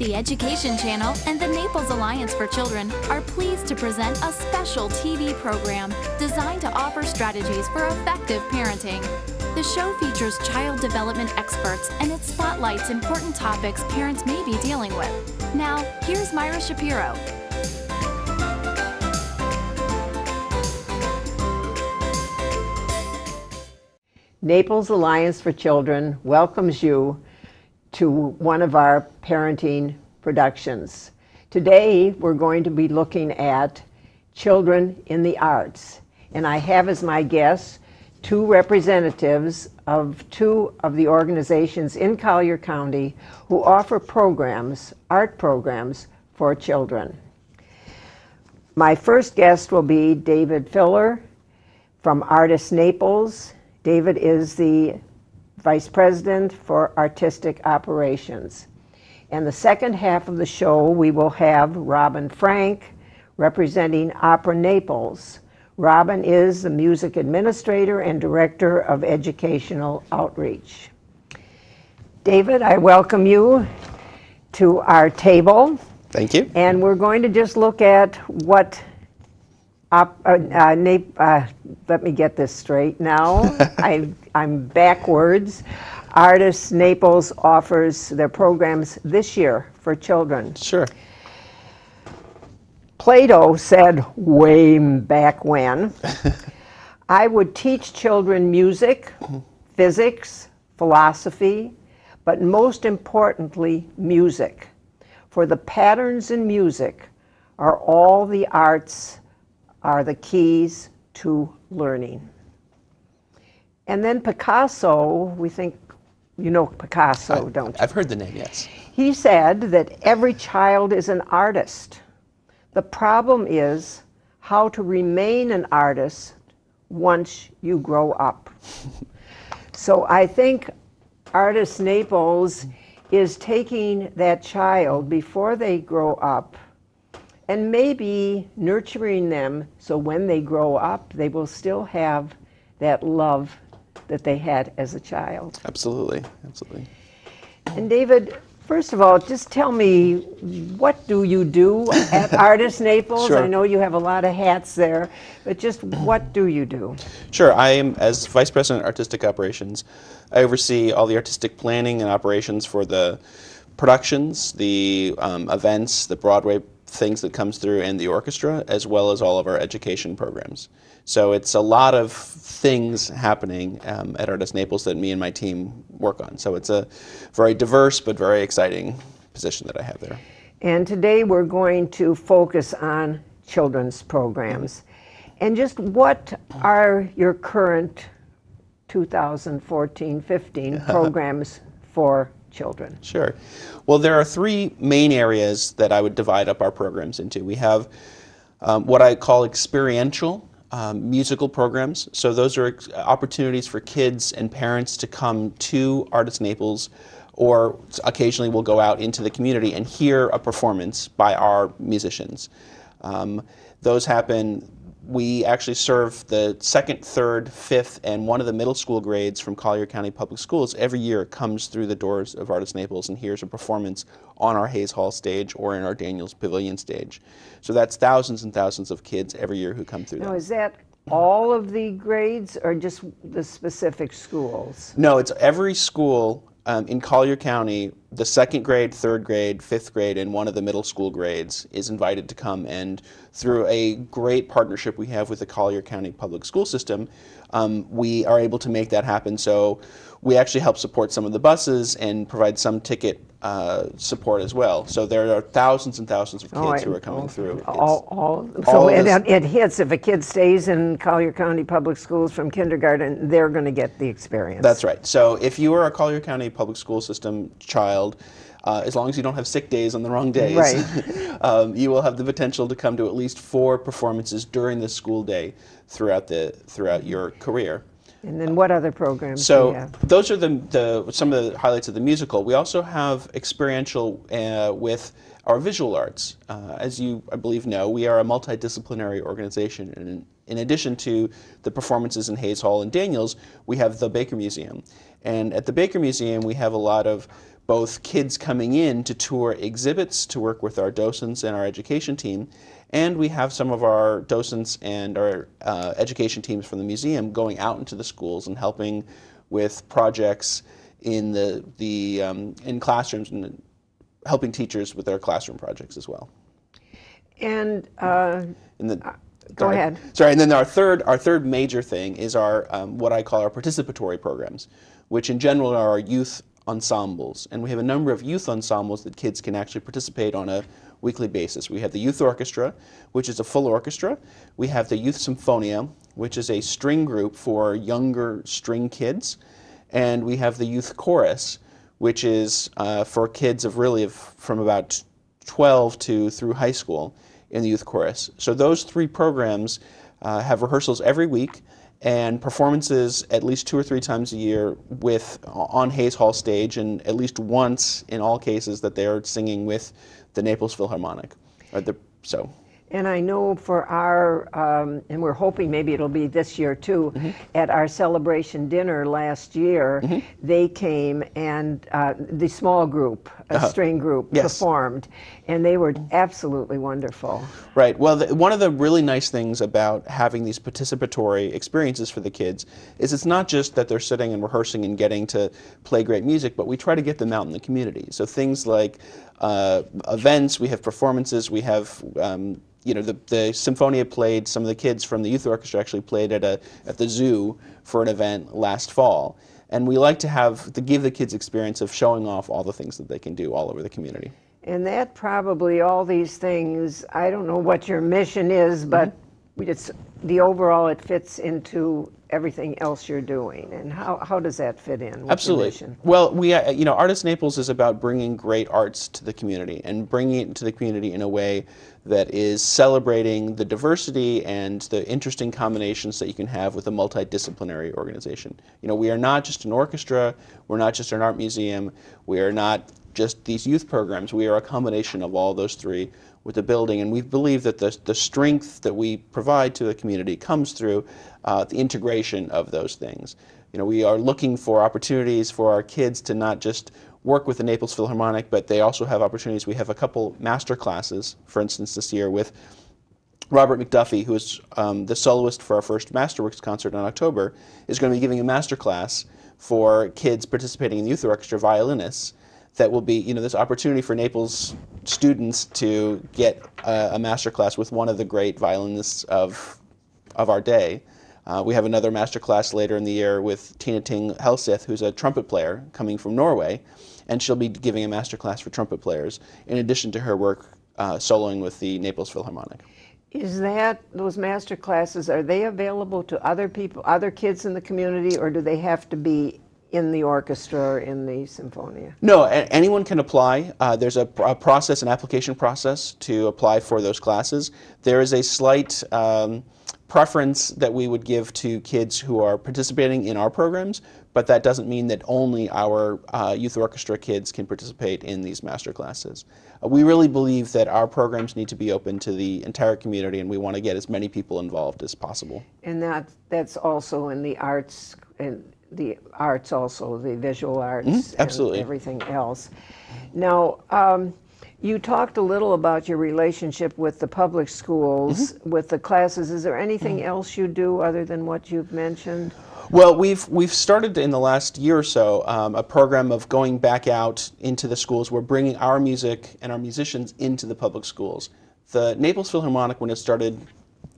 The Education Channel and the Naples Alliance for Children are pleased to present a special TV program designed to offer strategies for effective parenting. The show features child development experts and it spotlights important topics parents may be dealing with. Now, here's Myra Shapiro. Naples Alliance for Children welcomes you to one of our parenting productions. Today we're going to be looking at children in the arts, and I have as my guests two representatives of two of the organizations in Collier County who offer programs, art programs for children. My first guest will be David Filner from Artis-Naples. David is the Vice President for Artistic Operations. And the second half of the show, we will have Robin Frank representing Opera Naples. Robin is the Music Administrator and Director of Educational Outreach. David, I welcome you to our table. Thank you. And we're going to just look at what let me get this straight now. I'm backwards. Artis-Naples offers their programs this year for children. Sure. Plato said way back when, I would teach children music, physics, philosophy, but most importantly, music. For the patterns in music are all the arts are the keys to learning. And then Picasso, we think, you know Picasso, don't you? I've heard the name, yes. He said that every child is an artist. The problem is how to remain an artist once you grow up. So I think Artis-Naples is taking that child before they grow up and maybe nurturing them so when they grow up, they will still have that love that they had as a child. Absolutely, absolutely. And David, first of all, just tell me, what do you do at Artis-Naples? Sure. I know you have a lot of hats there, but just what do you do? Sure, I am, as Vice President of Artistic Operations, I oversee all the artistic planning and operations for the productions, the events, the Broadway things that comes through, and the orchestra, as well as all of our education programs. So it's a lot of things happening at Artis-Naples that me and my team work on. So it's a very diverse but very exciting position that I have there. And today we're going to focus on children's programs. And just what are your current 2014-15 programs for children? Sure. Well, there are three main areas that I would divide up our programs into. We have what I call experiential musical programs. So those are opportunities for kids and parents to come to Artis-Naples, or occasionally we'll go out into the community and hear a performance by our musicians. Those happen. We actually serve the 2nd, 3rd, 5th, and one of the middle school grades from Collier County Public Schools. Every year it comes through the doors of Artis-Naples and hears a performance on our Hayes Hall stage or in our Daniels Pavilion stage. So that's thousands and thousands of kids every year who come through Now, that. is that all of the grades or just the specific schools? No, it's every school in Collier County. The 2nd grade, 3rd grade, 5th grade, and one of the middle school grades is invited to come, and through a great partnership we have with the Collier County Public School System, we are able to make that happen. So we actually help support some of the buses and provide some ticket support as well. So there are thousands and thousands of kids who are coming through. So it hits, if a kid stays in Collier County Public Schools from kindergarten, they're going to get the experience. That's right. So if you are a Collier County Public School System child, as long as you don't have sick days on the wrong days, right. You will have the potential to come to at least 4 performances during the school day throughout your career. And then what other programs do you have? So those are some of the highlights of the musical. We also have experiential with our visual arts. As you, I believe, know, we are a multidisciplinary organization, and in addition to the performances in Hayes Hall and Daniels, we have the Baker Museum. And at the Baker Museum, we have a lot of both kids coming in to tour exhibits, to work with our docents and our education team, and we have some of our docents and our education teams from the museum going out into the schools and helping with projects in in classrooms and helping teachers with their classroom projects as well. And go Sorry. ahead. Sorry, and then our third major thing is our what I call our participatory programs, which in general are our youth ensembles. And we have a number of youth ensembles that kids can actually participate on a weekly basis. We have the youth orchestra, which is a full orchestra. We have the youth symphonia, which is a string group for younger string kids. And we have the youth chorus, which is for kids from about 12 through high school in the youth chorus. So those three programs have rehearsals every week and performances at least 2 or 3 times a year on Hayes Hall stage, and at least once in all cases that they are singing with the Naples Philharmonic. And I know for our, and we're hoping maybe it'll be this year too, at our celebration dinner last year, they came and the small group, a string group, performed, and they were absolutely wonderful. Right. Well, one of the really nice things about having these participatory experiences for the kids is it's not just that they're sitting and rehearsing and getting to play great music, but we try to get them out in the community. So things like events, we have performances, we have the Symphonia played, some of the kids from the youth orchestra actually played at the zoo for an event last fall. And we like to give the kids experience of showing off all the things that they can do all over the community. And that probably, all these things, I don't know what your mission is, but the overall, it fits into everything else you're doing. And how does that fit in with Absolutely. your mission? Well, Artis-Naples is about bringing great arts to the community and bringing it to the community in a way that is celebrating the diversity and the interesting combinations that you can have with a multidisciplinary organization. We are not just an orchestra, we're not just an art museum, we are not just these youth programs, we are a combination of all those three with the building, and we believe that the strength that we provide to the community comes through the integration of those things. We are looking for opportunities for our kids to not just work with the Naples Philharmonic, but they also have opportunities. We have a couple master classes, for instance, this year with Robert McDuffie, who is the soloist for our first Masterworks concert in October, is going to be giving a master class for kids participating in the youth orchestra, violinists, that will be, this opportunity for Naples students to get a master class with one of the great violinists of our day. We have another master class later in the year with Tina Ting Helseth, who's a trumpet player coming from Norway, and she'll be giving a master class for trumpet players, in addition to her work soloing with the Naples Philharmonic. Is those master classes, are they available to other people, other kids in the community, or do they have to be in the orchestra or in the Symphonia? No, anyone can apply. There's a process, an application process to apply for those classes. There is a slight preference that we would give to kids who are participating in our programs, but that doesn't mean that only our youth orchestra kids can participate in these master classes. We really believe that our programs need to be open to the entire community, and we want to get as many people involved as possible. And that's also in the arts, and the arts also, the visual arts, absolutely, and everything else. Now, you talked a little about your relationship with the public schools, with the classes. Is there anything else you do other than what you've mentioned? Well, we've started in the last year or so a program of going back out into the schools. We're bringing our music and our musicians into the public schools. The Naples Philharmonic, when it started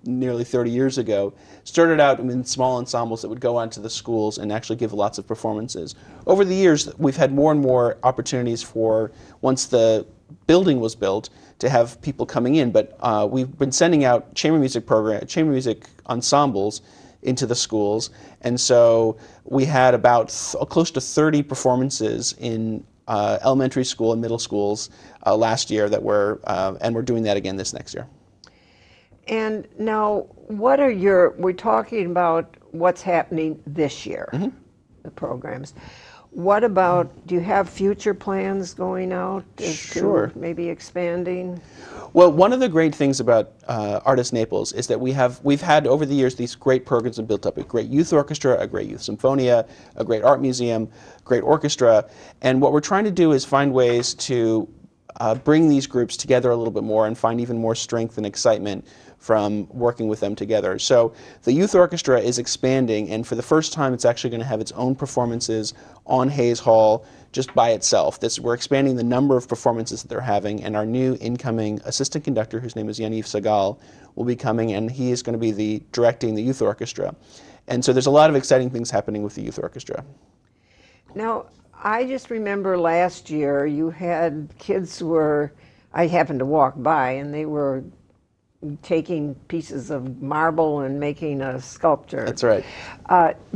nearly 30 years ago, started out in small ensembles that would go onto the schools and actually give lots of performances. Over the years, we've had more and more opportunities for, once the building was built, to have people coming in, but we've been sending out chamber music ensembles into the schools, and so we had about close to 30 performances in elementary school and middle schools last year and we're doing that again this next year. And now, we're talking about what's happening this year, the programs. What about, do you have future plans going out as Sure. to maybe expanding? Well, one of the great things about Artis-Naples is that we've had over the years these great programs have built up: a great youth orchestra, a great youth symphonia, a great art museum, great orchestra. And what we're trying to do is find ways to bring these groups together a little bit more and find even more strength and excitement from working with them together. So the youth orchestra is expanding, and for the first time it's actually going to have its own performances on Hayes Hall just by itself. We're expanding the number of performances that they're having, and our new incoming assistant conductor, whose name is Yaniv Sagal, will be coming, and he is going to be directing the youth orchestra. And so there's a lot of exciting things happening with the youth orchestra. Now, I just remember last year you had kids I happened to walk by, and they were taking pieces of marble and making a sculpture. That's right.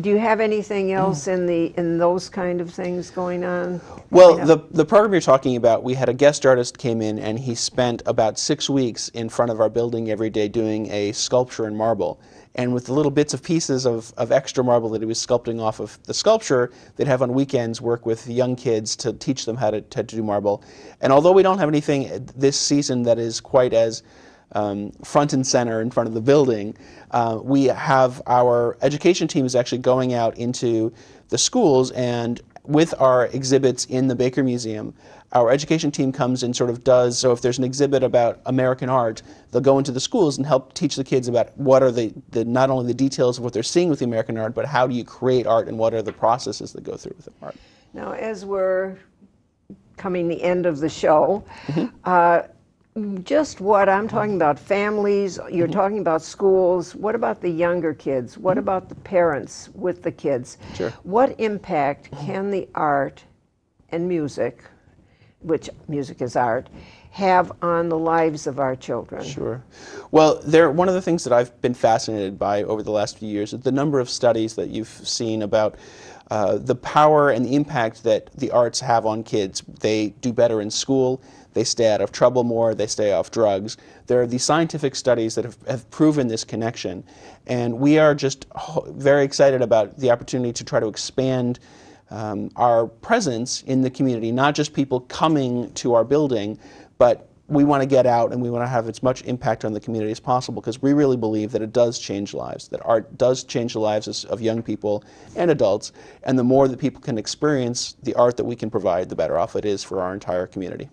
Do you have anything else in those kind of things going on? Well, the program you're talking about, we had a guest artist came in, and he spent about 6 weeks in front of our building every day doing a sculpture in marble. And with the little bits of pieces of extra marble that he was sculpting off of the sculpture, they'd have on weekends work with young kids to teach them how to do marble. And although we don't have anything this season that is quite as front and center in front of the building, we have our education team is actually going out into the schools, and with our exhibits in the Baker Museum, our education team comes and sort of does, so if there's an exhibit about American art, they'll go into the schools and help teach the kids about what are the not only the details of what they're seeing with the American art, but how do you create art and what are the processes that go through with art. Now, as we're coming the end of the show, just what I'm talking about, families, you're talking about schools, what about the younger kids? What about the parents with the kids? Sure. What impact can the art and music, which music is art, have on the lives of our children? Sure. Well, one of the things that I've been fascinated by over the last few years is the number of studies that you've seen about the power and the impact that the arts have on kids. They do better in school, they stay out of trouble more, they stay off drugs. There are these scientific studies that have proven this connection, and we are just very excited about the opportunity to try to expand our presence in the community, not just people coming to our building, but we want to get out and we want to have as much impact on the community as possible, because we really believe that it does change lives, that art does change the lives of young people and adults, and the more that people can experience the art that we can provide, the better off it is for our entire community.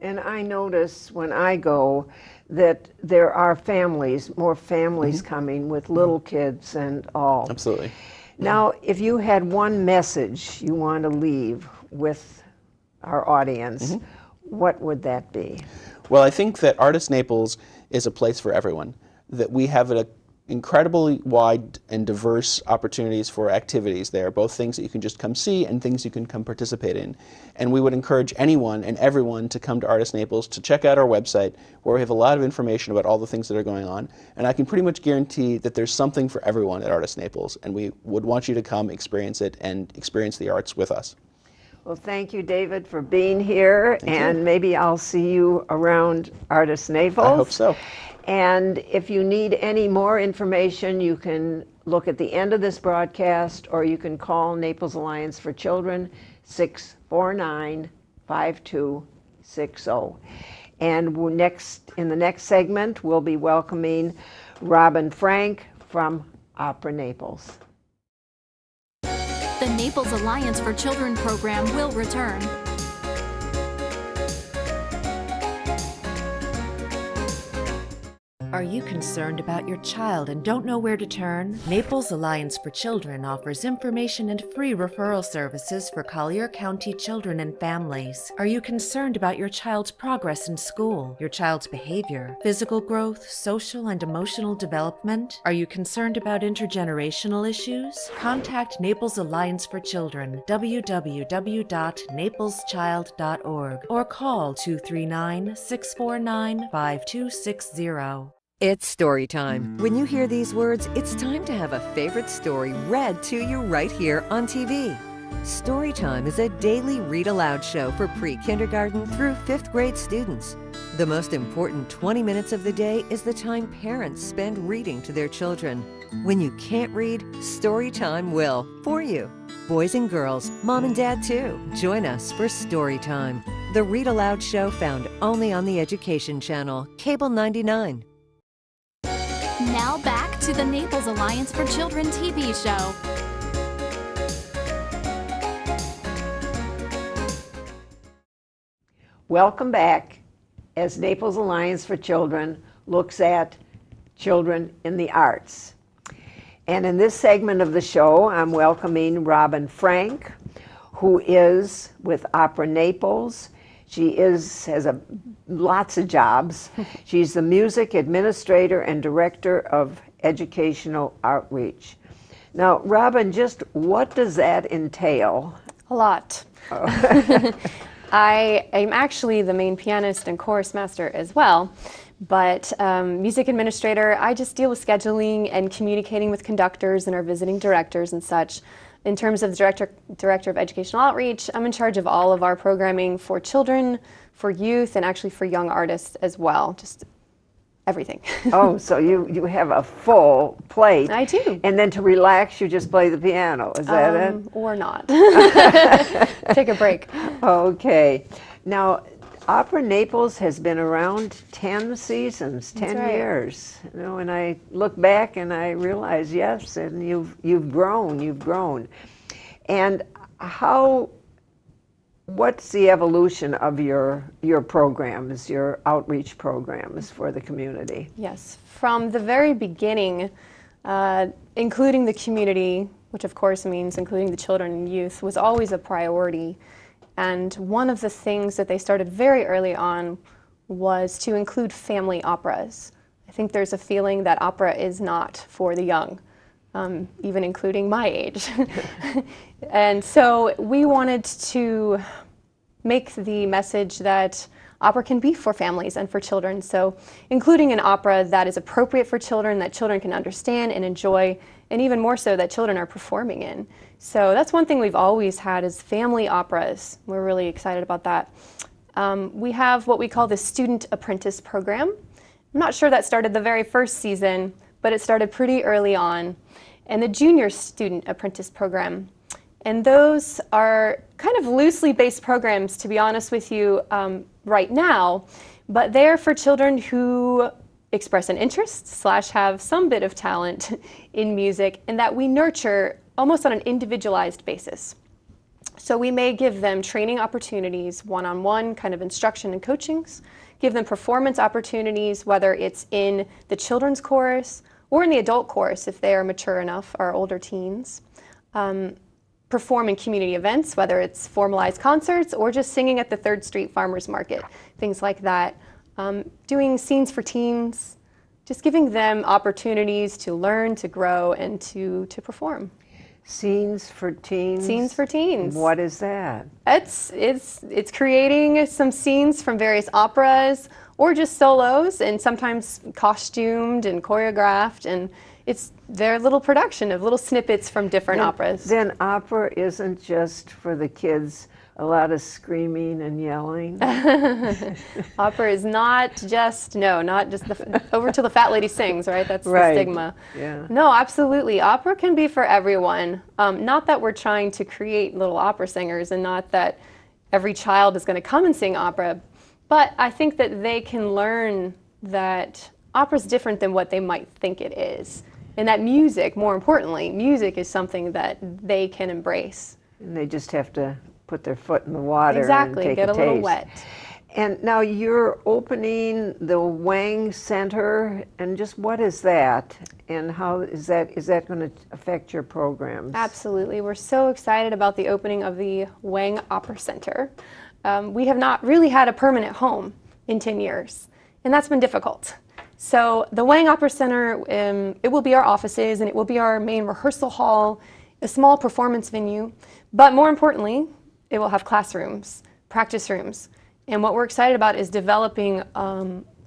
And I notice when I go that there are families, more families coming with little kids and all. Absolutely. Now, if you had one message you want to leave with our audience, what would that be? Well, I think that Artis-Naples is a place for everyone, that we have an incredibly wide and diverse opportunities for activities there, both things that you can just come see and things you can come participate in. And we would encourage anyone and everyone to come to Artis-Naples, to check out our website, where we have a lot of information about all the things that are going on. And I can pretty much guarantee that there's something for everyone at Artis-Naples, and we would want you to come experience it and experience the arts with us. Well, thank you, David, for being here, and maybe I'll see you around Artis-Naples. I hope so. And if you need any more information, you can look at the end of this broadcast, or you can call Naples Alliance for Children, 649-5260. And in the next segment, we'll be welcoming Robin Frank from Opera Naples. The Naples Alliance for Children program will return. Are you concerned about your child and don't know where to turn? Naples Alliance for Children offers information and free referral services for Collier County children and families. Are you concerned about your child's progress in school, your child's behavior, physical growth, social and emotional development? Are you concerned about intergenerational issues? Contact Naples Alliance for Children, www.napleschild.org, or call 239-649-5260. It's story time. When you hear these words, it's time to have a favorite story read to you right here on TV. Storytime is a daily read-aloud show for pre-kindergarten through 5th grade students. The most important 20 minutes of the day is the time parents spend reading to their children. When you can't read, Storytime will, for you. Boys and girls, mom and dad too. Join us for Story Time, the Read Aloud show found only on the Education Channel, Cable 99. Now back to the Naples Alliance for Children TV show. Welcome back as Naples Alliance for Children looks at children in the arts. And in this segment of the show, I'm welcoming Robin Frank, who is with Opera Naples. She has lots of jobs. She's the music administrator and director of educational outreach. Now, Robin, just what does that entail? A lot. Oh. I am actually the main pianist and chorus master as well, but music administrator, I just deal with scheduling and communicating with conductors and our visiting directors and such. In terms of the director of educational outreach, I'm in charge of all of our programming for children, for youth, and actually for young artists as well, just everything. Oh, so you have a full plate. I do. And then to relax, you just play the piano. Is that it? Or not. Take a break. Okay. Now, Opera Naples has been around 10 seasons, 10 years. You know, and I look back and I realize, yes, and you've grown. And what's the evolution of your programs, your outreach programs for the community? Yes, from the very beginning, including the community, which of course means including the children and youth, was always a priority. And one of the things that they started very early on was to include family operas. I think there's a feeling that opera is not for the young, even including my age. And so we wanted to make the message that opera can be for families and for children. So including an opera that is appropriate for children, that children can understand and enjoy, and even more so that children are performing in. So that's one thing we've always had is family operas. We're really excited about that. We have what we call the Student Apprentice Program. I'm not sure that started the very first season, but it started pretty early on. And the Junior Student Apprentice Program. And those are kind of loosely based programs, to be honest with you, right now, but they're for children who express an interest / have some bit of talent in music, and that we nurture almost on an individualized basis. So we may give them training opportunities, one-on-one kind of instruction and coachings, give them performance opportunities, whether it's in the children's chorus or in the adult chorus if they are mature enough, or older teens. Perform in community events, whether it's formalized concerts or just singing at the 3rd Street Farmers Market, things like that. Doing scenes for teens, just giving them opportunities to learn, to grow, and to perform. Scenes for teens? Scenes for teens. What is that? It's creating some scenes from various operas or just solos, and sometimes costumed and choreographed, and it's their little production of little snippets from different operas. Then opera isn't just for the kids, a lot of screaming and yelling? Opera is not just over till the fat lady sings, right? That's right. The stigma. Yeah. No, absolutely. Opera can be for everyone. Not that we're trying to create little opera singers, and not that every child is going to come and sing opera, but I think that they can learn that opera is different than what they might think it is. And that music, more importantly, music is something that they can embrace. And they just have to put their foot in the water exactly, and take get a little taste. wet. And now you're opening the Wang Center, and just what is that? And how is that going to affect your programs? Absolutely. We're so excited about the opening of the Wang Opera Center. We have not really had a permanent home in 10 years, and that's been difficult. So the Wang Opera Center, it will be our offices, and it will be our main rehearsal hall, a small performance venue, but more importantly, it will have classrooms, practice rooms. And what we're excited about is developing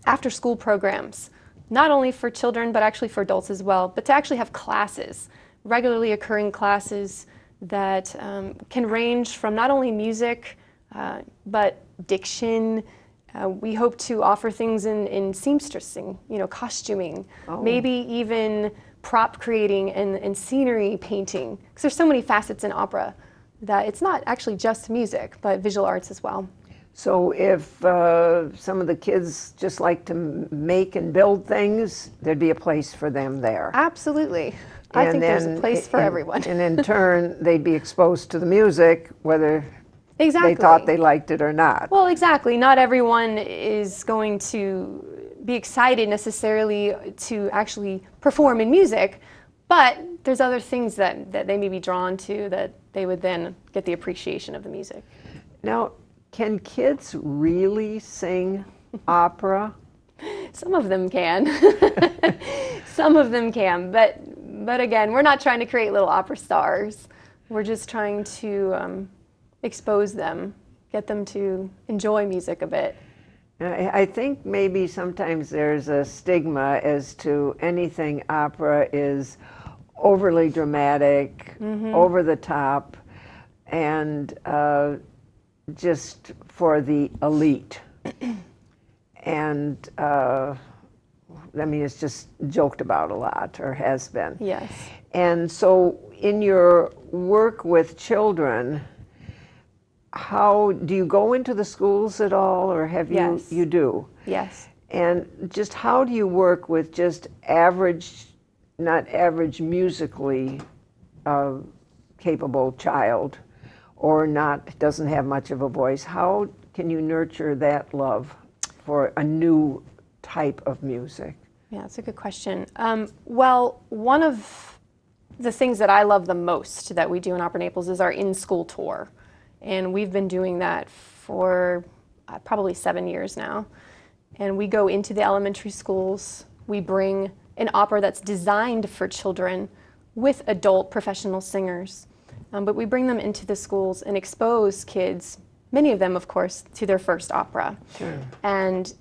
after-school programs, not only for children, but actually for adults as well, but to actually have classes, regularly occurring classes that can range from not only music, but diction. We hope to offer things in seamstressing, costuming, maybe even prop creating and scenery painting, because there's so many facets in opera that it's not actually just music, but visual arts as well. So if some of the kids just like to make and build things, there'd be a place for them there. Absolutely. I think there's a place for everyone. And in turn, they'd be exposed to the music, whether Exactly. they thought they liked it or not. Well, exactly. Not everyone is going to be excited necessarily to actually perform in music, but there's other things that they may be drawn to that they would then get the appreciation of the music. Now, can kids really sing opera? Some of them can. Some of them can, but again, we're not trying to create little opera stars. We're just trying to expose them, get them to enjoy music a bit. I think maybe sometimes there's a stigma as to anything opera is overly dramatic, over the top, and just for the elite. And I mean, it's just joked about a lot, or has been. Yes. And so in your work with children, how do you go into the schools at all, or have you? Yes. You do? Yes. And just how do you work with just average, not average musically capable child, or not, doesn't have much of a voice? How can you nurture that love for a new type of music? Yeah, that's a good question. Well, one of the things that I love the most that we do in Opera Naples is our in-school tour. And we've been doing that for probably 7 years now. And we go into the elementary schools. We bring an opera that's designed for children with adult professional singers. But we bring them into the schools and expose kids, many of them, of course, to their first opera. Sure. And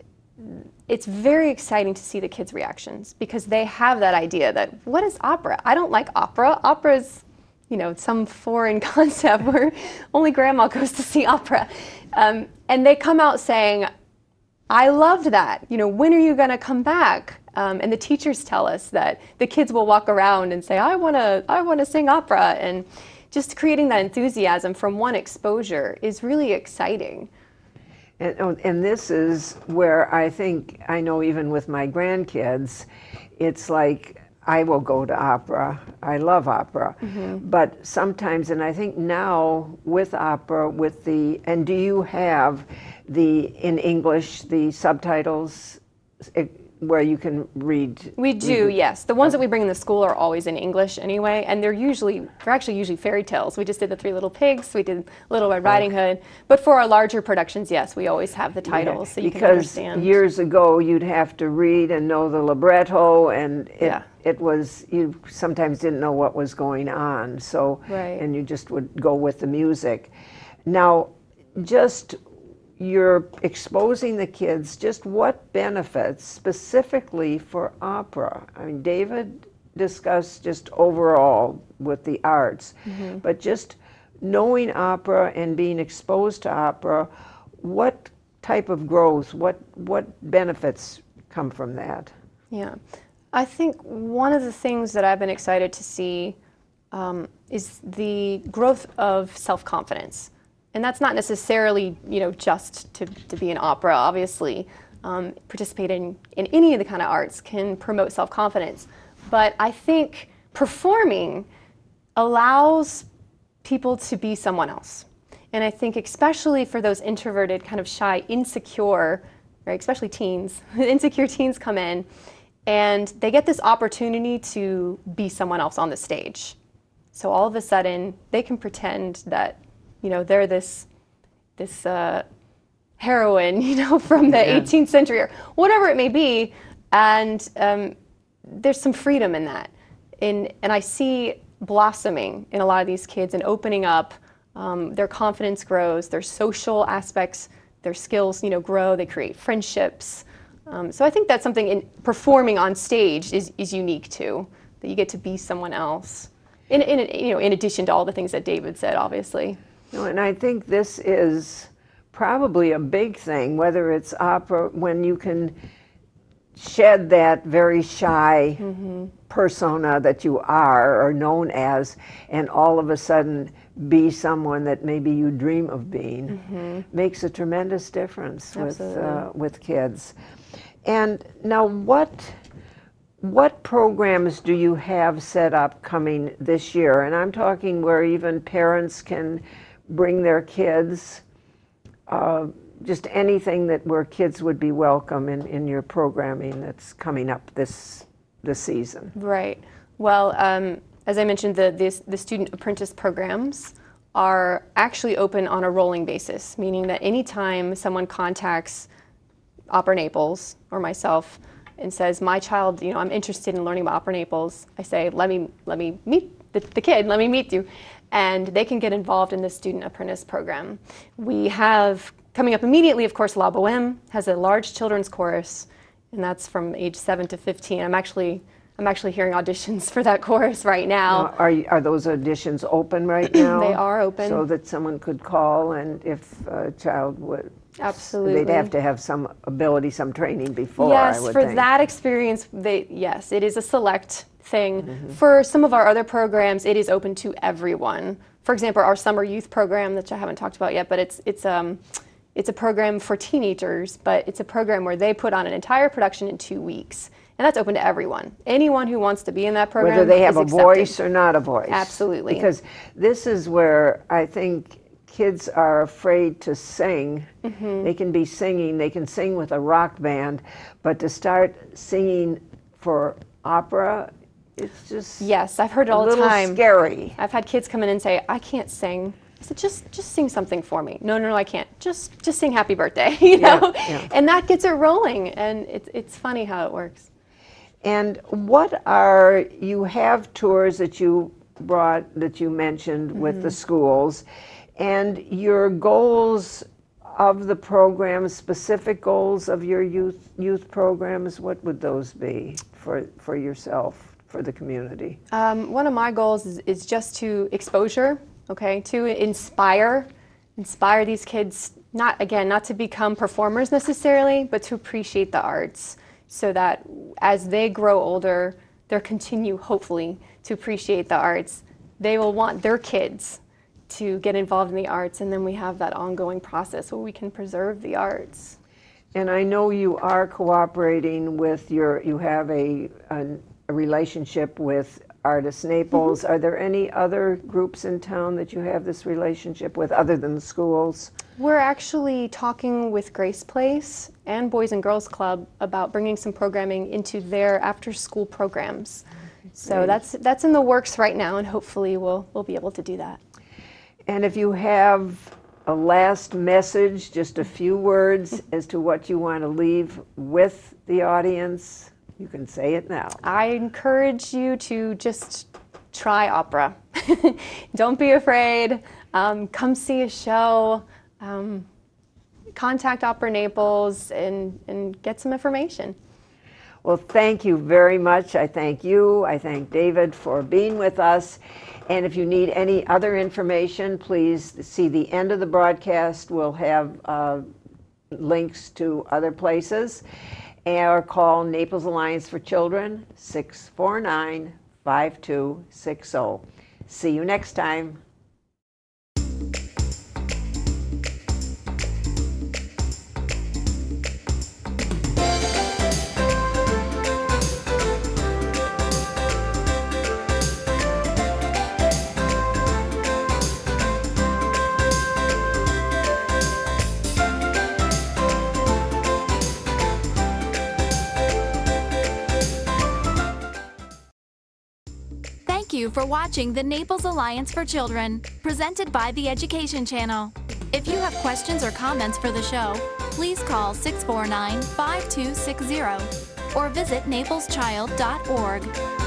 it's very exciting to see the kids' reactions, because they have that idea that, what is opera? I don't like opera. Opera's, you know, some foreign concept where only grandma goes to see opera. And they come out saying, I loved that. You know, when are you going to come back? And the teachers tell us that the kids will walk around and say, I want to sing opera. And just creating that enthusiasm from one exposure is really exciting. And this is where I know even with my grandkids, it's like, I will go to opera. I love opera. But sometimes, and I think now with opera, and do you have in English, the subtitles where you can read? We do, yes. The ones that we bring in the school are always in English anyway, and they're actually usually fairy tales. We just did the Three Little Pigs, we did Little Red Riding Hood, but for our larger productions, yes, we always have the titles so you can understand. Because years ago, you'd have to read and know the libretto, and it was, you sometimes didn't know what was going on, so, and you just would go with the music. Now, just you're exposing the kids, just what benefits specifically for opera? I mean, David discussed just overall with the arts, but just knowing opera and being exposed to opera, what type of growth, what benefits come from that? Yeah, I think one of the things that I've been excited to see is the growth of self-confidence. And that's not necessarily, you know, just to be in opera. Obviously, participating in any of the kind of arts can promote self-confidence. But I think performing allows people to be someone else. And I think especially for those introverted, kind of shy, insecure, right, especially teens, insecure teens come in, and they get this opportunity to be someone else on the stage. So all of a sudden, they can pretend that, you know, they're this heroine, you know, from the 18th century or whatever it may be, and there's some freedom in that. And I see blossoming in a lot of these kids and opening up. Their confidence grows, their social aspects, their skills, you know, grow. They create friendships. So I think that's something in performing on stage is unique too, that you get to be someone else. In addition to all the things that David said, obviously. And I think this is probably a big thing, whether it's opera, when you can shed that very shy persona that you are or known as, and all of a sudden be someone that maybe you dream of being, makes a tremendous difference with kids. And now what programs do you have set up coming this year? And I'm talking where even parents can bring their kids, just anything where kids would be welcome in your programming that's coming up this season. Right. Well, as I mentioned, the student apprentice programs are actually open on a rolling basis, meaning that anytime someone contacts Opera Naples or myself and says, my child, I'm interested in learning about Opera Naples, I say, let me meet the kid, let me meet you. And they can get involved in the student apprentice program. We have, coming up immediately, of course, La Boheme has a large children's chorus, and that's from age 7 to 15. I'm actually hearing auditions for that chorus right now. Are those auditions open right now? They are open. So that someone could call, and if a child would... Absolutely. They'd have to have some ability, some training before, yes, I would for think. that experience, yes, it is a select thing. For some of our other programs, it is open to everyone. For example, our summer youth program, that I haven't talked about yet, but it's a program for teenagers, but it's a program where they put on an entire production in 2 weeks. And that's open to everyone. Anyone who wants to be in that program, whether they have a accepted. voice or not a voice. Absolutely. Because this is where I think kids are afraid to sing. They can be singing, they can sing with a rock band, but to start singing for opera, it's just yes, I've heard it all the time. a little scary. I've had kids come in and say, I can't sing. I said, just sing something for me. No, I can't. Just sing Happy Birthday, you know? Yeah. And that gets it rolling, and it's funny how it works. And you have tours that you mentioned with the schools, and your goals of the program, specific goals of your youth programs, what would those be for yourself, for the community? One of my goals is just to exposure, okay, to inspire these kids, not to become performers necessarily, but to appreciate the arts, so that as they grow older, they'll continue, hopefully, to appreciate the arts. They will want their kids to get involved in the arts, and then we have that ongoing process where we can preserve the arts. And I know you are cooperating with you have a relationship with Artis-Naples. Are there any other groups in town that you have this relationship with other than the schools? We're actually talking with Grace Place and Boys and Girls Club about bringing some programming into their after-school programs. So that's in the works right now, and hopefully we'll be able to do that. And if you have a last message, just a few words as to what you want to leave with the audience, you can say it now. I encourage you to just try opera. Don't be afraid. Come see a show. Contact Opera Naples and get some information. Well, thank you very much. I thank you. I thank David for being with us. And if you need any other information, please see the end of the broadcast. We'll have links to other places. Or call Naples Alliance for Children, 649-5260. See you next time. Thank you for watching the Naples Alliance for Children, presented by the Education Channel. If you have questions or comments for the show, please call 649-5260 or visit napleschild.org.